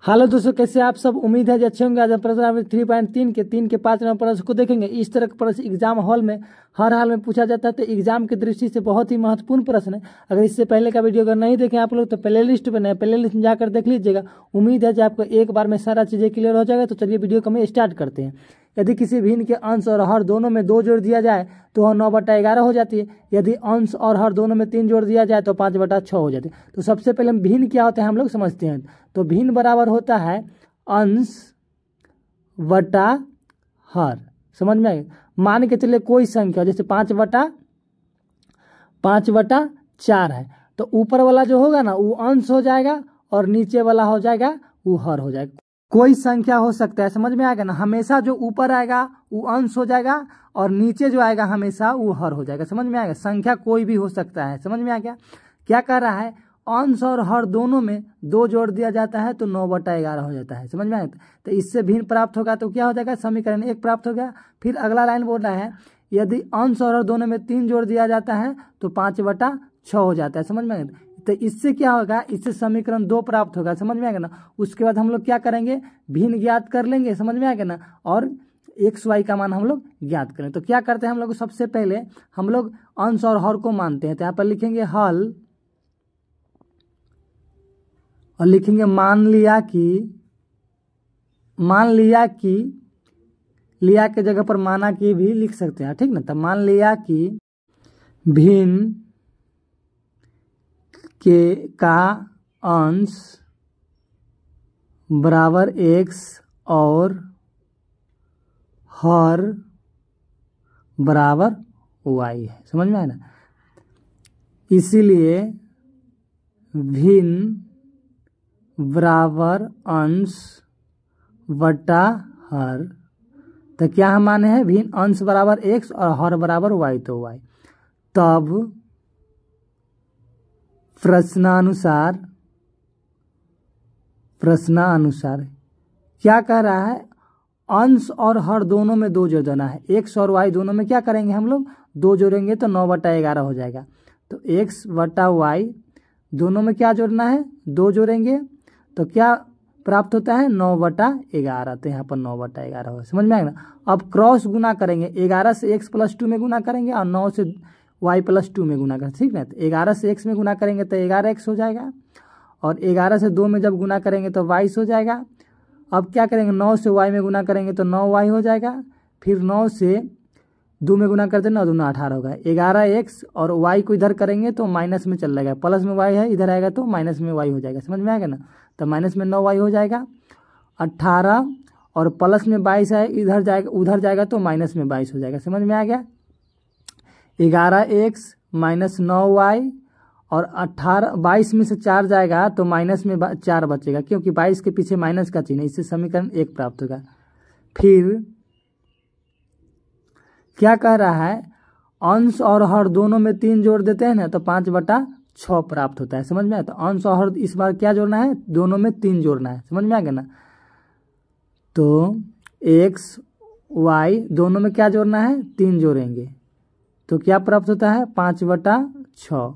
Hello दोस्तों, कैसे आप सब। उम्मीद है कि अच्छे होंगे। आज हम प्रश्न 3.3 के 3 के 5 नंबर प्रश्न को देखेंगे। इस तरह का प्रश्न एग्जाम हॉल में हर हाल में पूछा जाता है, तो एग्जाम की दृष्टि से बहुत ही महत्वपूर्ण प्रश्न है। अगर इससे पहले का वीडियो अगर नहीं देखें आप लोग तो प्ले लिस्ट पर प्ले लिस्ट में जाकर देख लीजिएगा। उम्मीद है कि आपको एक बार में सारा चीज़ें क्लियर हो जाएगा। तो चलिए वीडियो को हम स्टार्ट करते हैं। यदि किसी भिन्न के अंश और हर दोनों में 2 जोड़ दिया जाए तो वह 9/11 हो जाती है। यदि अंश और हर दोनों में 3 जोड़ दिया जाए तो 5/6 हो जाती है। तो सबसे पहले हम भिन्न क्या होता है हम लोग समझते हैं। तो भिन्न बराबर होता है अंश बटा हर। समझ में आएगा। मान के चलिए कोई संख्या जैसे 5/4 है, तो ऊपर वाला जो होगा ना वो अंश हो जाएगा और नीचे वाला हो जाएगा वो हर हो जाएगा। कोई संख्या हो सकता है, समझ में आएगा ना। हमेशा जो ऊपर आएगा वो अंश हो जाएगा और नीचे जो आएगा हमेशा वो हर हो जाएगा। समझ में आएगा। संख्या कोई भी हो सकता है। समझ में आ गया। क्या कह रहा है, अंश और हर दोनों में 2 जोड़ दिया जाता है तो 9/11 हो जाता है। समझ में आया। तो इससे भिन्न प्राप्त होगा तो क्या हो जाएगा, समीकरण 1 प्राप्त हो गया। फिर अगला लाइन बोल रहा है यदि अंश और हर दोनों में 3 जोड़ दिया जाता है तो 5/6 हो जाता है। समझ में आया। तो इससे क्या होगा, इससे समीकरण 2 प्राप्त होगा। समझ में आएगा ना। उसके बाद हम लोग क्या करेंगे, भिन्न ज्ञात कर लेंगे। समझ में आएगा ना। और एक्स वाई का मान हम लोग ज्ञात करें। तो क्या करते हैं हम लोग, सबसे पहले हम लोग अंश और हर को मानते हैं। तो यहाँ पर लिखेंगे हल और लिखेंगे मान लिया कि लिया के जगह पर माना कि भी लिख सकते हैं। ठीक ना। तो मान लिया कि भिन्न के का अंश बराबर x और हर बराबर y है। समझ में आया ना। इसीलिए भिन्न बराबर अंश बटा हर। तो क्या हम माने हैं, भिन्न अंश बराबर x और हर बराबर y, तो y। तब प्रश्नानुसार क्या कह रहा है, अंश और हर दोनों में 2 जोड़ देना है। x और y दोनों में क्या करेंगे हम लोग, 2 जोड़ेंगे तो 9/11 हो जाएगा। तो x बटा y दोनों में क्या जोड़ना है, 2 जोड़ेंगे तो क्या प्राप्त होता है 9/11। तो यहाँ पर 9/11 हो। समझ में आएगा ना। अब क्रॉस गुना करेंगे, 11 से x + 2 में गुना करेंगे और 9 से y + 2 में गुना करेंगे। ठीक है। तो 11 से x में गुना करेंगे तो 11x हो जाएगा और 11 से 2 में जब गुना करेंगे तो 22 हो जाएगा। अब क्या करेंगे, 9 से y में गुना करेंगे तो 9y हो जाएगा। फिर 9 से 2 में गुना करते 9 दूना 18 होगा। 11x और y को इधर करेंगे तो माइनस में चल जाएगा। प्लस में y है, इधर आएगा तो माइनस में y हो जाएगा। समझ में आएगा ना। तो माइनस में 9y हो जाएगा। 18 और प्लस में 22 है, इधर जाएगा उधर जाएगा तो माइनस में 22 हो जाएगा। समझ में आ गया। 11x माइनस 9y और 22 में से 4 जाएगा तो माइनस में 4 बचेगा, क्योंकि 22 के पीछे माइनस का चिन्ह है। इससे समीकरण 1 प्राप्त होगा। फिर क्या कह रहा है, अंश और हर दोनों में 3 जोड़ देते हैं ना तो 5/6 प्राप्त होता है। समझ में आया। तो अंश और हर इस बार क्या जोड़ना है, दोनों में 3 जोड़ना है। समझ में आ गया ना। तो x y दोनों में क्या जोड़ना है, 3 जोड़ेंगे तो क्या प्राप्त होता है 5/6।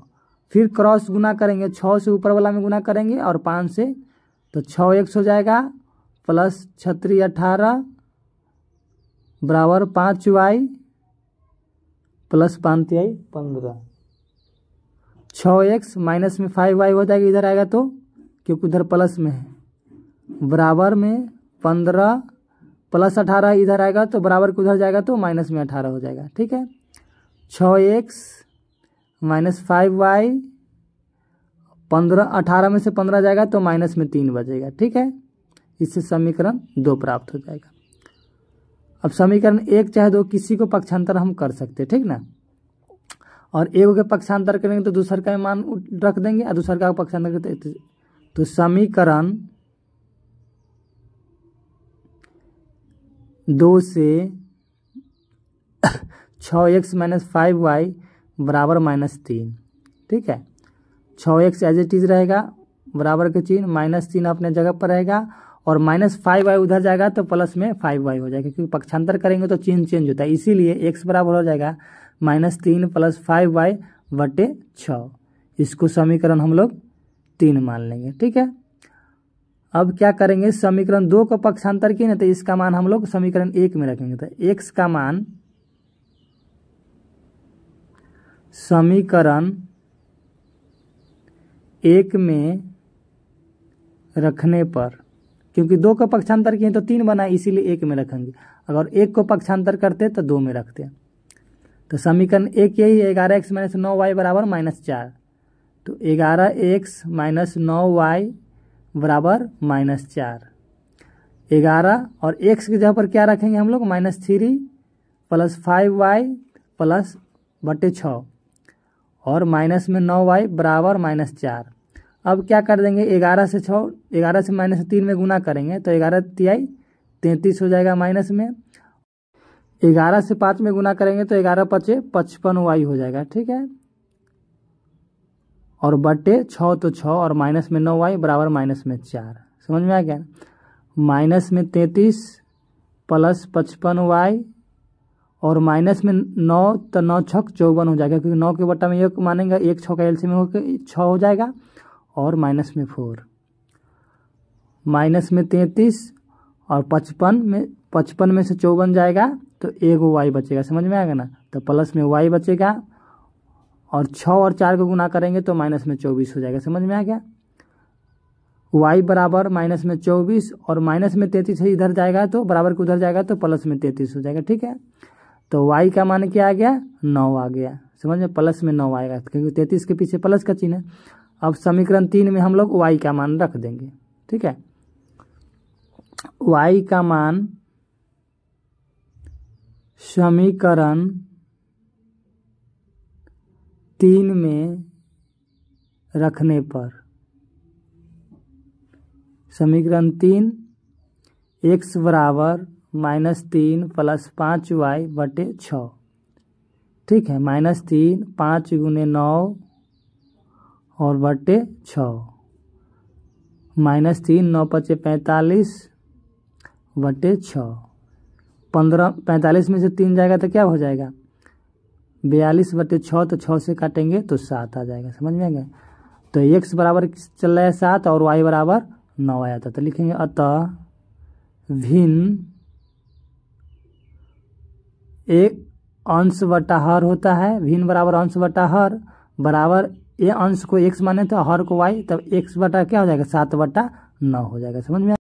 फिर क्रॉस गुना करेंगे, 6 से ऊपर वाला में गुना करेंगे और 5 से, तो 6x हो जाएगा प्लस 36 18 बराबर 5y प्लस 5 15। 6x माइनस में 5y हो जाएगा, इधर आएगा तो क्योंकि उधर प्लस में है, बराबर में 15 प्लस 18 इधर आएगा तो बराबर के उधर जाएगा तो माइनस में 18 हो जाएगा। ठीक है। 6x माइनस 5y 15, 18 में से 15 जाएगा तो माइनस में 3 बचेगा। ठीक है। इससे समीकरण 2 प्राप्त हो जाएगा। अब समीकरण 1 चाहे 2 किसी को पक्षांतर हम कर सकते हैं। ठीक ना। और एक के पक्षांतर करेंगे तो दूसर का मान रख देंगे और दूसर का पक्षांतर करते तो समीकरण 2 से 6x माइनस 5y बराबर -3। ठीक है। 6x एज इट इज रहेगा, बराबर के चिन्ह, -3 अपने जगह पर रहेगा और -5y उधर जाएगा तो प्लस में 5y हो जाएगा, क्योंकि पक्षांतर करेंगे तो चिन्ह चेंज होता है। इसीलिए x बराबर हो जाएगा -3 प्लस 5y/6। इसको समीकरण हम लोग 3 मान लेंगे। ठीक है। अब क्या करेंगे, समीकरण 2 का पक्षांतर किए ना, तो इसका मान हम लोग समीकरण 1 में रखेंगे। तो x का मान समीकरण 1 में रखने पर, क्योंकि 2 का पक्षांतर किए तो 3 बना, इसीलिए 1 में रखेंगे। अगर 1 को पक्षांतर करते तो 2 में रखते। तो समीकरण 1 यही है, 11x - 9y बराबर -4। तो 11x - 9y बराबर -4। 11 और x की जगह पर क्या रखेंगे हम लोग, -3 + 5y + बटे 6 और माइनस में 9y बराबर -4। अब क्या कर देंगे, 11 से -3 में गुना करेंगे तो 11 तिहाई 33 हो जाएगा माइनस में। 11 से 5 में गुना करेंगे तो 11 पचे 55y हो जाएगा, ठीक है। और बटे 6 तो 6 और माइनस में 9y बराबर -4। समझ में आ गया। माइनस में 33 + 55y और माइनस में 9 तो 9 छक 54 हो जाएगा, क्योंकि 9 के बट्टा में 1 मानेंगे, 1 6 का एलसीएम होकर 6 हो जाएगा। और माइनस में 4, माइनस में 33 और 55 में से 54 जाएगा तो 1 y बचेगा। समझ में आएगा ना। तो प्लस में y बचेगा और 6 और 4 को गुना करेंगे तो माइनस में 24 हो जाएगा। समझ में आ गया। y बराबर माइनस में 24 और माइनस में 33 है, इधर जाएगा तो बराबर को उधर जाएगा तो प्लस में 33 हो जाएगा, ठीक है। तो y का मान क्या आ गया, 9 आ गया। समझ में, प्लस में 9 आएगा क्योंकि 33 के पीछे प्लस का चिन्ह है। अब समीकरण 3 में हम लोग y का मान रख देंगे, ठीक है। y का मान समीकरण 3 में रखने पर, समीकरण 3 x बराबर -3 + 5y बटे 6, ठीक है। -3 5 × 9 और बटे 6, -3 9 × 5 = 45 बटे 6। 45 में से 3 जाएगा तो क्या हो जाएगा, 42 बटे 6। तो 6 से काटेंगे तो 7 आ जाएगा। समझ में आ गया। तो x बराबर चल रहा है 7 और y बराबर 9 आया था। तो लिखेंगे अतः भिन्न एक अंश बटा हर होता है। भिन्न बराबर अंश बटा हर बराबर, ये अंश को x माने तो हर को y, तब x बटा क्या हो जाएगा 7/9 हो जाएगा। समझ में।